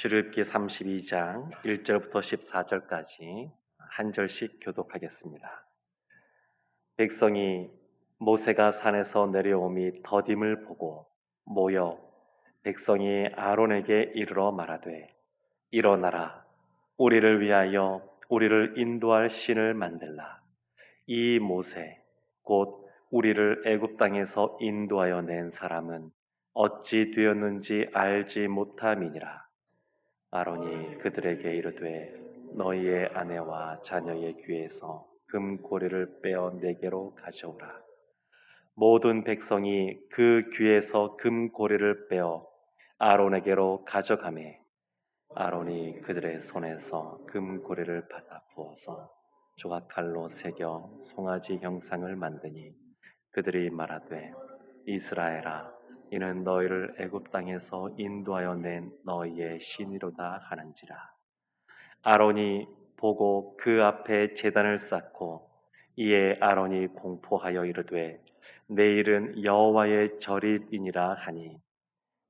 출애굽기 32장 1절부터 14절까지 한 절씩 교독하겠습니다. 백성이 모세가 산에서 내려옴이 더딤을 보고 모여 백성이 아론에게 이르러 말하되 일어나라, 우리를 위하여 우리를 인도할 신을 만들라. 이 모세 곧 우리를 애굽 땅에서 인도하여 낸 사람은 어찌 되었는지 알지 못함이니라. 아론이 그들에게 이르되 너희의 아내와 자녀의 귀에서 금고리를 빼어 내게로 가져오라. 모든 백성이 그 귀에서 금고리를 빼어 아론에게로 가져가매 아론이 그들의 손에서 금고리를 받아 부어서 조각칼로 새겨 송아지 형상을 만드니 그들이 말하되 이스라엘아, 이는 너희를 애굽 땅에서 인도하여 낸 너희의 신이로다 하는지라. 아론이 보고 그 앞에 제단을 쌓고 이에 아론이 공포하여 이르되 내일은 여호와의 절일이니라 하니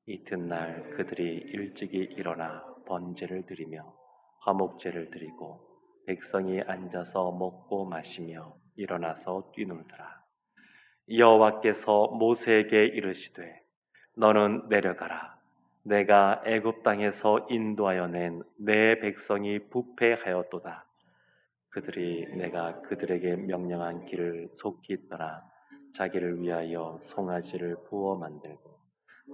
이튿날 그들이 일찍이 일어나 번제를 드리며 화목제를 드리고 백성이 앉아서 먹고 마시며 일어나서 뛰놀더라. 여호와께서 모세에게 이르시되 너는 내려가라. 내가 애굽 땅에서 인도하여 낸 내 백성이 부패하였도다. 그들이 내가 그들에게 명령한 길을 속히 떠나 자기를 위하여 송아지를 부어 만들고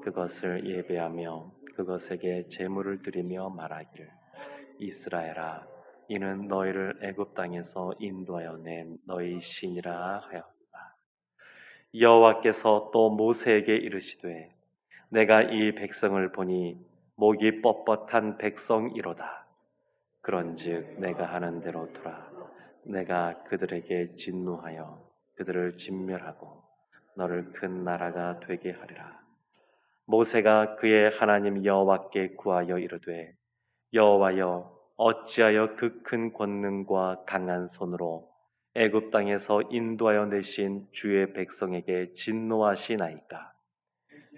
그것을 예배하며 그것에게 제물을 드리며 말하기를 이스라엘아, 이는 너희를 애굽 땅에서 인도하여 낸 너희 신이라 하였다. 여호와께서 또 모세에게 이르시되 내가 이 백성을 보니 목이 뻣뻣한 백성이로다. 그런즉 내가 하는 대로 두라. 내가 그들에게 진노하여 그들을 진멸하고 너를 큰 나라가 되게 하리라. 모세가 그의 하나님 여호와께 구하여 이르되 여호와여, 어찌하여 그 큰 권능과 강한 손으로 애굽 땅에서 인도하여 내신 주의 백성에게 진노하시나이까?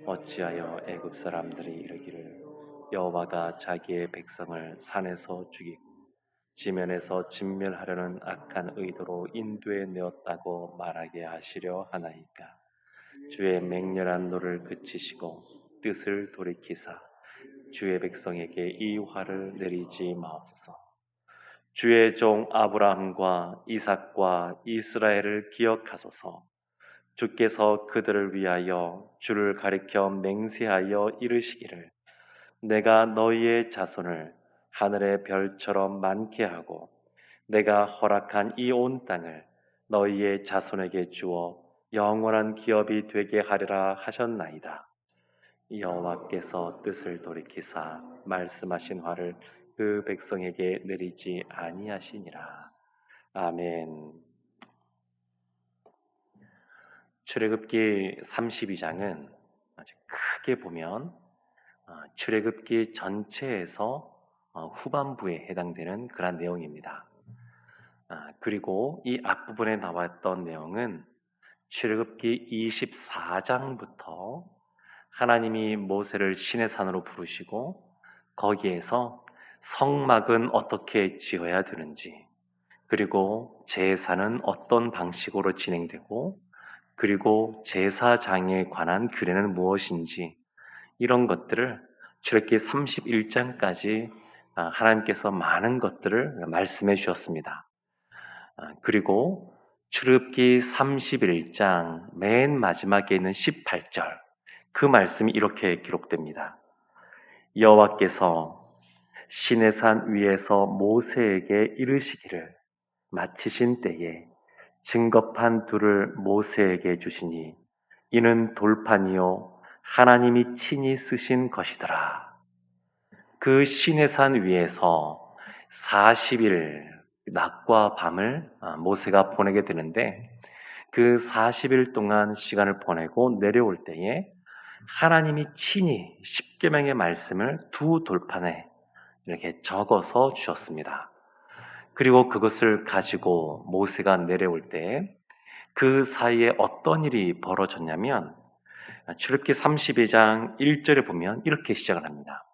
어찌하여 애굽 사람들이 이르기를 여호와가 자기의 백성을 산에서 죽이고 지면에서 진멸하려는 악한 의도로 인도해 내었다고 말하게 하시려 하나이까? 주의 맹렬한 노를 그치시고 뜻을 돌이키사 주의 백성에게 이 화를 내리지 마옵소서. 주의 종 아브라함과 이삭과 이스라엘을 기억하소서. 주께서 그들을 위하여 주를 가리켜 맹세하여 이르시기를 내가 너희의 자손을 하늘의 별처럼 많게 하고 내가 허락한 이 온 땅을 너희의 자손에게 주어 영원한 기업이 되게 하리라 하셨나이다. 여호와께서 뜻을 돌이키사 말씀하신 화를 그 백성에게 내리지 아니하시니라. 아멘. 출애굽기 32장은 아주 크게 보면 출애굽기 전체에서 후반부에 해당되는 그런 내용입니다. 그리고 이 앞부분에 나왔던 내용은 출애굽기 24장부터 하나님이 모세를 시내 산으로 부르시고 거기에서 성막은 어떻게 지어야 되는지, 그리고 제사는 어떤 방식으로 진행되고, 그리고 제사장에 관한 규례는 무엇인지 이런 것들을 출애굽기 31장까지 하나님께서 많은 것들을 말씀해 주셨습니다. 그리고 출애굽기 31장 맨 마지막에 있는 18절 그 말씀이 이렇게 기록됩니다. 여호와께서 시내산 위에서 모세에게 이르시기를 마치신 때에 증거판 둘을 모세에게 주시니 이는 돌판이요 하나님이 친히 쓰신 것이더라. 그 시내산 위에서 40일 낮과 밤을 모세가 보내게 되는데 그 40일 동안 시간을 보내고 내려올 때에 하나님이 친히 십계명의 말씀을 두 돌판에 이렇게 적어서 주셨습니다. 그리고 그것을 가지고 모세가 내려올 때 그 사이에 어떤 일이 벌어졌냐면 출애굽기 32장 1절에 보면 이렇게 시작을 합니다.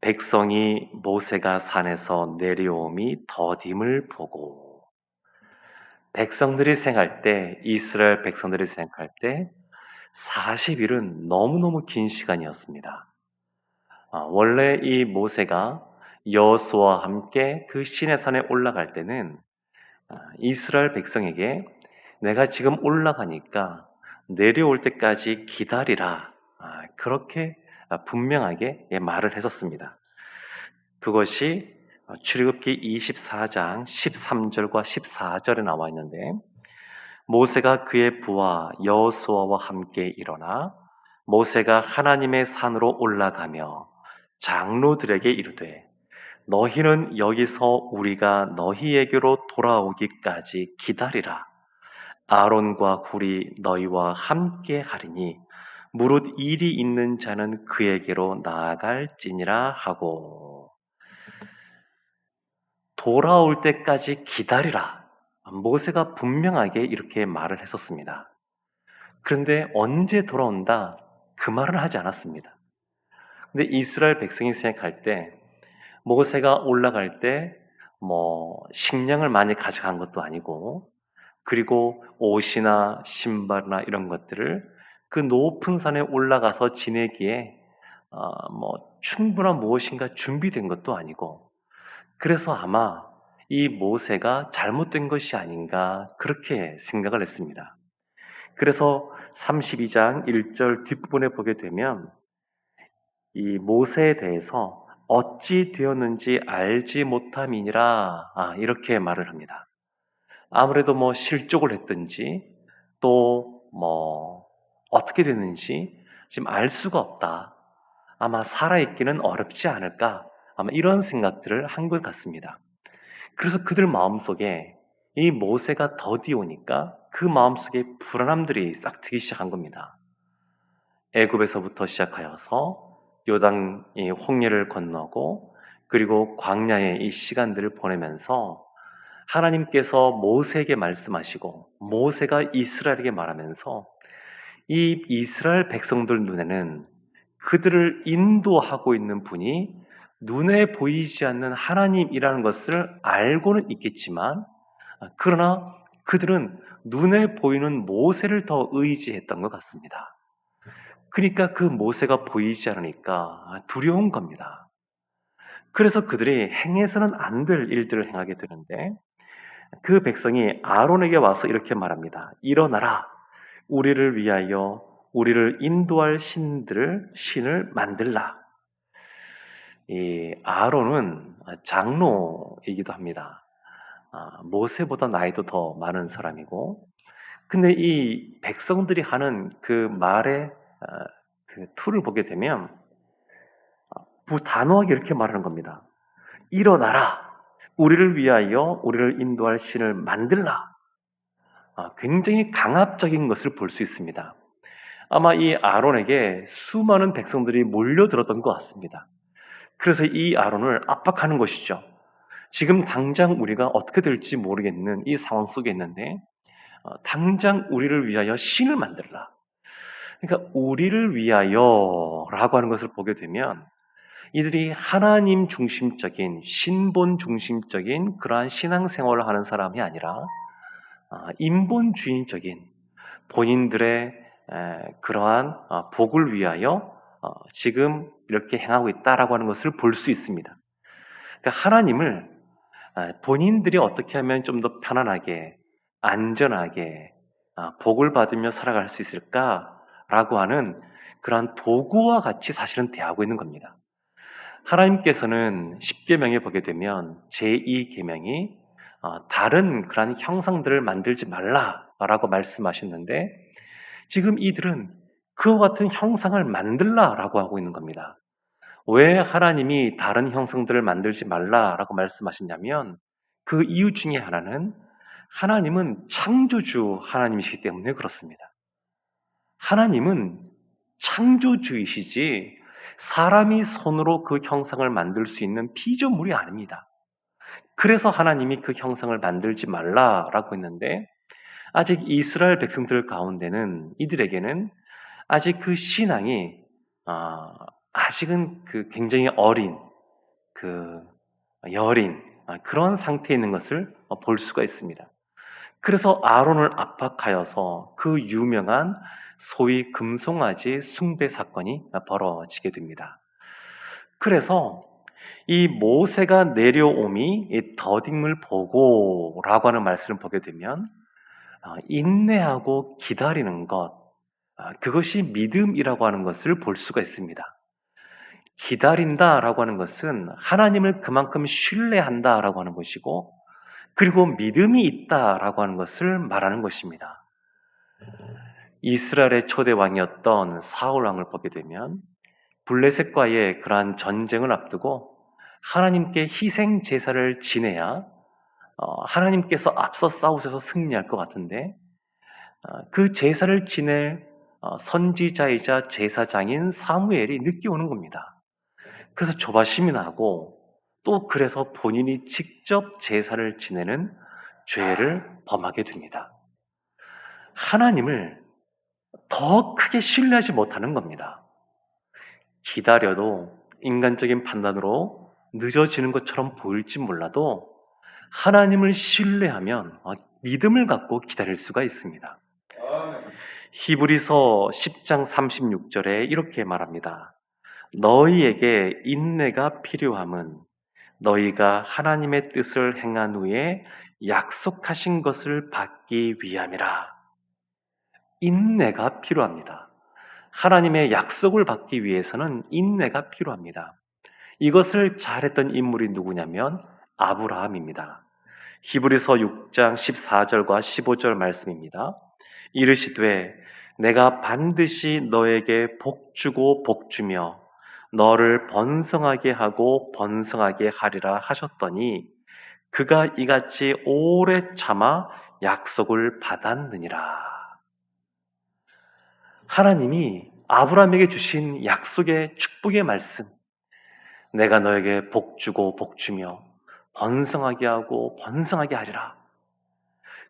백성이 모세가 산에서 내려옴이 더딤을 보고 백성들이 생각할 때 이스라엘 백성들이 생각할 때 40일은 너무너무 긴 시간이었습니다. 원래 이 모세가 여호수아와 함께 그 시내산에 올라갈 때는 이스라엘 백성에게 내가 지금 올라가니까 내려올 때까지 기다리라. 그렇게 분명하게 말을 했었습니다. 그것이 출애굽기 24장 13절과 14절에 나와 있는데 모세가 그의 부하 여호수아와 함께 일어나 모세가 하나님의 산으로 올라가며 장로들에게 이르되 너희는 여기서 우리가 너희에게로 돌아오기까지 기다리라. 아론과 굴이 너희와 함께 하리니 무릇 일이 있는 자는 그에게로 나아갈지니라 하고 돌아올 때까지 기다리라. 모세가 분명하게 이렇게 말을 했었습니다. 그런데 언제 돌아온다? 그 말을 하지 않았습니다. 근데 이스라엘 백성이 생각할 때 모세가 올라갈 때 식량을 많이 가져간 것도 아니고 그리고 옷이나 신발이나 이런 것들을 그 높은 산에 올라가서 지내기에 충분한 무엇인가 준비된 것도 아니고 그래서 아마 이 모세가 잘못된 것이 아닌가 그렇게 생각을 했습니다. 그래서 32장 1절 뒷부분에 보게 되면 이 모세에 대해서 어찌 되었는지 알지 못함이니라 이렇게 말을 합니다. 아무래도 실족을 했든지 또 어떻게 됐는지 지금 알 수가 없다. 아마 살아있기는 어렵지 않을까 아마 이런 생각들을 한 것 같습니다. 그래서 그들 마음속에 이 모세가 더디 오니까 그 마음속에 불안함들이 싹 트기 시작한 겁니다. 애굽에서부터 시작하여서 요단이 홍해를 건너고 그리고 광야의 이 시간들을 보내면서 하나님께서 모세에게 말씀하시고 모세가 이스라엘에게 말하면서 이 이스라엘 백성들 눈에는 그들을 인도하고 있는 분이 눈에 보이지 않는 하나님이라는 것을 알고는 있겠지만 그러나 그들은 눈에 보이는 모세를 더 의지했던 것 같습니다. 그러니까 그 모세가 보이지 않으니까 두려운 겁니다. 그래서 그들이 행해서는 안 될 일들을 행하게 되는데 그 백성이 아론에게 와서 이렇게 말합니다. 일어나라. 우리를 위하여 우리를 인도할 신을 만들라. 이 아론은 장로이기도 합니다. 모세보다 나이도 더 많은 사람이고, 근데 이 백성들이 하는 그 말의 그 툴을 보게 되면 단호하게 이렇게 말하는 겁니다. 일어나라. 우리를 위하여 우리를 인도할 신을 만들라. 굉장히 강압적인 것을 볼 수 있습니다. 아마 이 아론에게 수많은 백성들이 몰려들었던 것 같습니다. 그래서 이 아론을 압박하는 것이죠. 지금 당장 우리가 어떻게 될지 모르겠는 이 상황 속에 있는데 당장 우리를 위하여 신을 만들라. 그러니까 우리를 위하여라고 하는 것을 보게 되면 이들이 하나님 중심적인 신본 중심적인 그러한 신앙생활을 하는 사람이 아니라 인본주의적인 본인들의 그러한 복을 위하여 지금 이렇게 행하고 있다라고 하는 것을 볼 수 있습니다. 그러니까 하나님을 본인들이 어떻게 하면 좀 더 편안하게 안전하게 복을 받으며 살아갈 수 있을까라고 하는 그러한 도구와 같이 사실은 대하고 있는 겁니다. 하나님께서는 10계명에 보게 되면 제2계명이 다른 그러한 형상들을 만들지 말라라고 말씀하셨는데 지금 이들은 그와 같은 형상을 만들라라고 하고 있는 겁니다. 왜 하나님이 다른 형상들을 만들지 말라라고 말씀하셨냐면 그 이유 중에 하나는 하나님은 창조주 하나님이시기 때문에 그렇습니다. 하나님은 창조주이시지 사람이 손으로 그 형상을 만들 수 있는 피조물이 아닙니다. 그래서 하나님이 그 형상을 만들지 말라라고 했는데 아직 이스라엘 백성들 가운데는 이들에게는 아직 그 신앙이 아직은 그 굉장히 어린 그 여린 그런 상태에 있는 것을 볼 수가 있습니다. 그래서 아론을 압박하여서 그 유명한 소위 금송아지 숭배 사건이 벌어지게 됩니다. 그래서 이 모세가 내려옴이 이 더딤을 보고라고 하는 말씀을 보게 되면 인내하고 기다리는 것, 그것이 믿음이라고 하는 것을 볼 수가 있습니다. 기다린다라고 하는 것은 하나님을 그만큼 신뢰한다라고 하는 것이고, 그리고 믿음이 있다라고 하는 것을 말하는 것입니다. 이스라엘의 초대 왕이었던 사울 왕을 보게 되면 블레셋과의 그러한 전쟁을 앞두고 하나님께 희생 제사를 지내야 하나님께서 앞서 싸우셔서 승리할 것 같은데, 그 제사를 지낼 선지자이자 제사장인 사무엘이 늦게 오는 겁니다. 그래서 조바심이 나고, 또 그래서 본인이 직접 제사를 지내는 죄를 범하게 됩니다. 하나님을 더 크게 신뢰하지 못하는 겁니다. 기다려도 인간적인 판단으로 늦어지는 것처럼 보일지 몰라도 하나님을 신뢰하면 믿음을 갖고 기다릴 수가 있습니다. 히브리서 10장 36절에 이렇게 말합니다. 너희에게 인내가 필요함은 너희가 하나님의 뜻을 행한 후에 약속하신 것을 받기 위함이라. 인내가 필요합니다. 하나님의 약속을 받기 위해서는 인내가 필요합니다. 이것을 잘했던 인물이 누구냐면 아브라함입니다. 히브리서 6장 14절과 15절 말씀입니다. 이르시되 내가 반드시 너에게 복주고 복주며 너를 번성하게 하고 번성하게 하리라 하셨더니 그가 이같이 오래 참아 약속을 받았느니라. 하나님이 아브라함에게 주신 약속의 축복의 말씀, 내가 너에게 복주고 복주며 번성하게 하고 번성하게 하리라.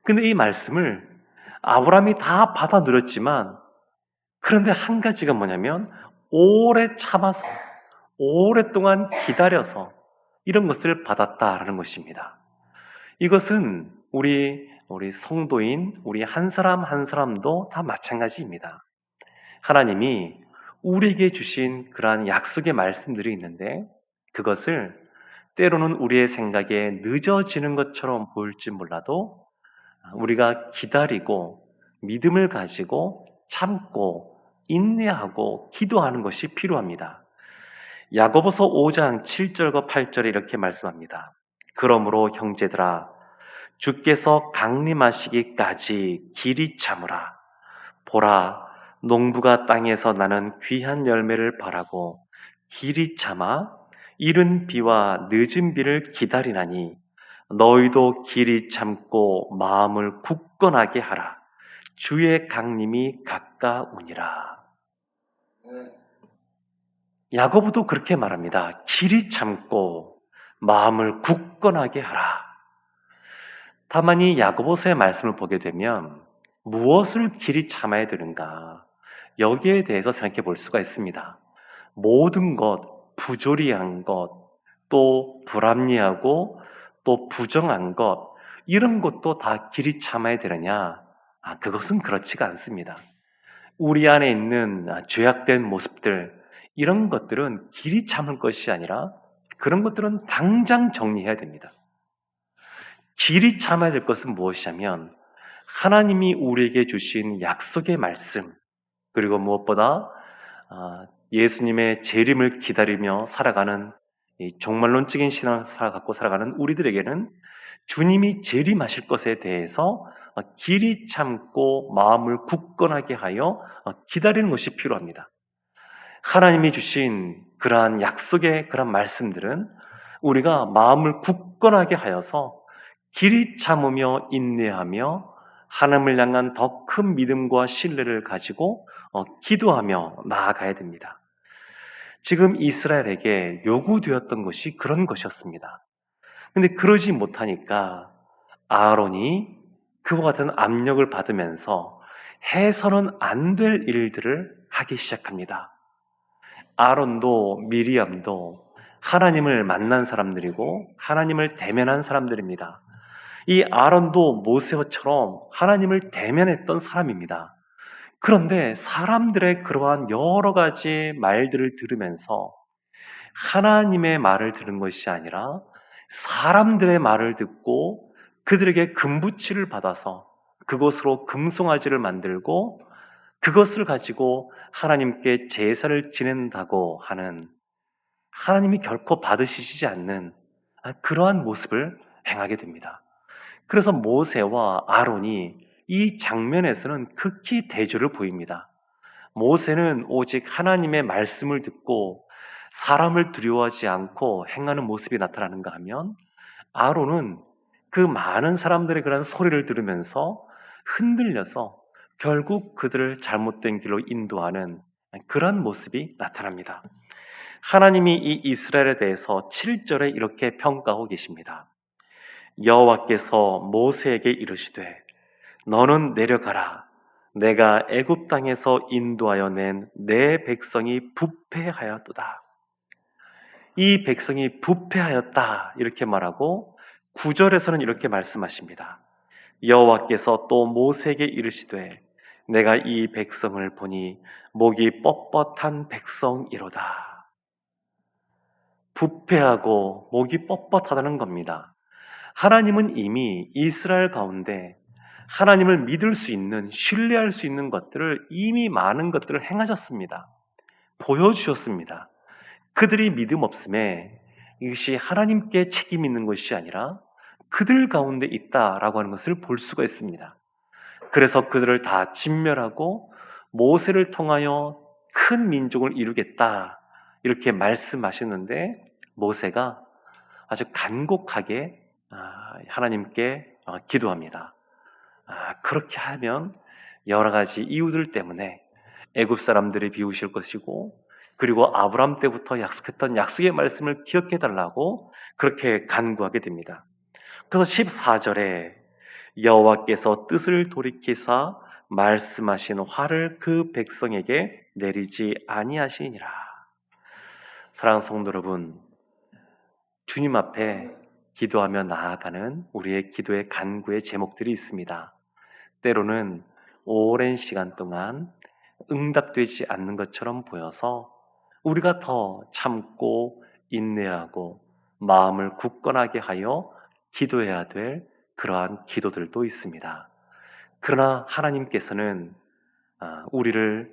근데 이 말씀을 아브라함이 다 받아 누렸지만, 그런데 한 가지가 뭐냐면 오래 참아서 오랫동안 기다려서 이런 것을 받았다라는 것입니다. 이것은 우리 성도인 우리 한 사람 한 사람도 다 마찬가지입니다. 하나님이 우리에게 주신 그러한 약속의 말씀들이 있는데, 그것을 때로는 우리의 생각에 늦어지는 것처럼 보일지 몰라도 우리가 기다리고 믿음을 가지고 참고 인내하고 기도하는 것이 필요합니다. 야고보서 5장 7절과 8절에 이렇게 말씀합니다. 그러므로 형제들아 주께서 강림하시기까지 길이 참으라. 보라 농부가 땅에서 나는 귀한 열매를 바라고 길이 참아 이른 비와 늦은 비를 기다리나니 너희도 길이 참고 마음을 굳건하게 하라. 주의 강림이 가까우니라. 야고보도 그렇게 말합니다. 길이 참고 마음을 굳건하게 하라. 다만 이 야고보서의 말씀을 보게 되면 무엇을 길이 참아야 되는가? 여기에 대해서 생각해 볼 수가 있습니다. 모든 것, 부조리한 것, 또 불합리하고 또 부정한 것, 이런 것도 다 길이 참아야 되느냐? 그것은 그렇지가 않습니다. 우리 안에 있는 죄악된 모습들, 이런 것들은 길이 참을 것이 아니라 그런 것들은 당장 정리해야 됩니다. 길이 참아야 될 것은 무엇이냐면 하나님이 우리에게 주신 약속의 말씀, 그리고 무엇보다 예수님의 재림을 기다리며 살아가는 이 종말론적인 신앙을 갖고 살아가는 우리들에게는 주님이 재림하실 것에 대해서 길이 참고 마음을 굳건하게 하여 기다리는 것이 필요합니다. 하나님이 주신 그러한 약속의 그런 말씀들은 우리가 마음을 굳건하게 하여서 길이 참으며 인내하며 하나님을 향한 더 큰 믿음과 신뢰를 가지고 기도하며 나아가야 됩니다. 지금 이스라엘에게 요구되었던 것이 그런 것이었습니다. 근데 그러지 못하니까 아론이 그와 같은 압력을 받으면서 해서는 안 될 일들을 하기 시작합니다. 아론도 미리암도 하나님을 만난 사람들이고 하나님을 대면한 사람들입니다. 이 아론도 모세처럼 하나님을 대면했던 사람입니다. 그런데 사람들의 그러한 여러 가지 말들을 들으면서 하나님의 말을 들은 것이 아니라 사람들의 말을 듣고 그들에게 금부치를 받아서 그것으로 금송아지를 만들고 그것을 가지고 하나님께 제사를 지낸다고 하는, 하나님이 결코 받으시지 않는 그러한 모습을 행하게 됩니다. 그래서 모세와 아론이 이 장면에서는 극히 대조를 보입니다. 모세는 오직 하나님의 말씀을 듣고 사람을 두려워하지 않고 행하는 모습이 나타나는가 하면, 아론은 그 많은 사람들의 그런 소리를 들으면서 흔들려서 결국 그들을 잘못된 길로 인도하는 그런 모습이 나타납니다. 하나님이 이 이스라엘에 대해서 7절에 이렇게 평가하고 계십니다. 여호와께서 모세에게 이르시되 너는 내려가라. 내가 애굽 땅에서 인도하여 낸 내 백성이 부패하였도다. 이 백성이 부패하였다 이렇게 말하고 9절에서는 이렇게 말씀하십니다. 여호와께서 또 모세에게 이르시되 내가 이 백성을 보니 목이 뻣뻣한 백성이로다. 부패하고 목이 뻣뻣하다는 겁니다. 하나님은 이미 이스라엘 가운데 하나님을 믿을 수 있는, 신뢰할 수 있는 것들을 이미 많은 것들을 행하셨습니다. 보여주셨습니다. 그들이 믿음 없음에 이것이 하나님께 책임 있는 것이 아니라 그들 가운데 있다라고 하는 것을 볼 수가 있습니다. 그래서 그들을 다 진멸하고 모세를 통하여 큰 민족을 이루겠다 이렇게 말씀하셨는데, 모세가 아주 간곡하게 하나님께 기도합니다. 그렇게 하면 여러 가지 이유들 때문에 애굽 사람들이 비우실 것이고, 그리고 아브라함 때부터 약속했던 약속의 말씀을 기억해 달라고 그렇게 간구하게 됩니다. 그래서 14절에 여호와께서 뜻을 돌이키사 말씀하신 화를 그 백성에게 내리지 아니하시니라. 사랑하는 성도 여러분, 주님 앞에 기도하며 나아가는 우리의 기도의 간구의 제목들이 있습니다. 때로는 오랜 시간 동안 응답되지 않는 것처럼 보여서 우리가 더 참고 인내하고 마음을 굳건하게 하여 기도해야 될 그러한 기도들도 있습니다. 그러나 하나님께서는 우리를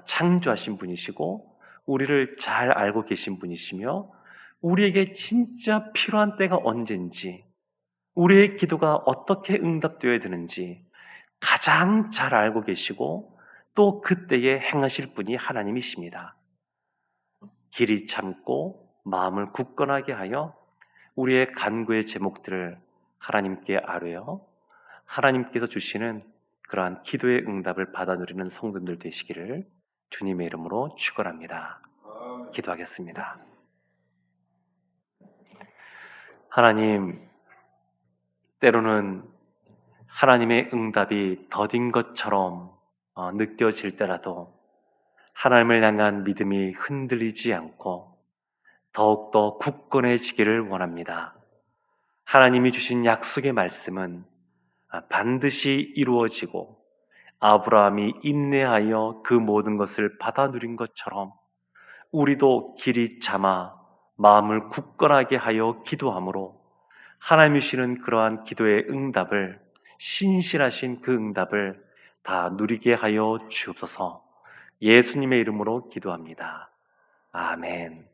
창조하신 분이시고 우리를 잘 알고 계신 분이시며 우리에게 진짜 필요한 때가 언젠지, 우리의 기도가 어떻게 응답되어야 되는지 가장 잘 알고 계시고 또 그때에 행하실 분이 하나님이십니다. 길이 참고 마음을 굳건하게 하여 우리의 간구의 제목들을 하나님께 아뢰어 하나님께서 주시는 그러한 기도의 응답을 받아 누리는 성도들 되시기를 주님의 이름으로 축원합니다. 기도하겠습니다. 하나님, 때로는 하나님의 응답이 더딘 것처럼 느껴질 때라도 하나님을 향한 믿음이 흔들리지 않고 더욱더 굳건해지기를 원합니다. 하나님이 주신 약속의 말씀은 반드시 이루어지고 아브라함이 인내하여 그 모든 것을 받아 누린 것처럼 우리도 길이 참아 마음을 굳건하게 하여 기도함으로 하나님이 주시는 그러한 기도의 응답을, 신실하신 그 응답을 다 누리게 하여 주옵소서. 예수님의 이름으로 기도합니다. 아멘.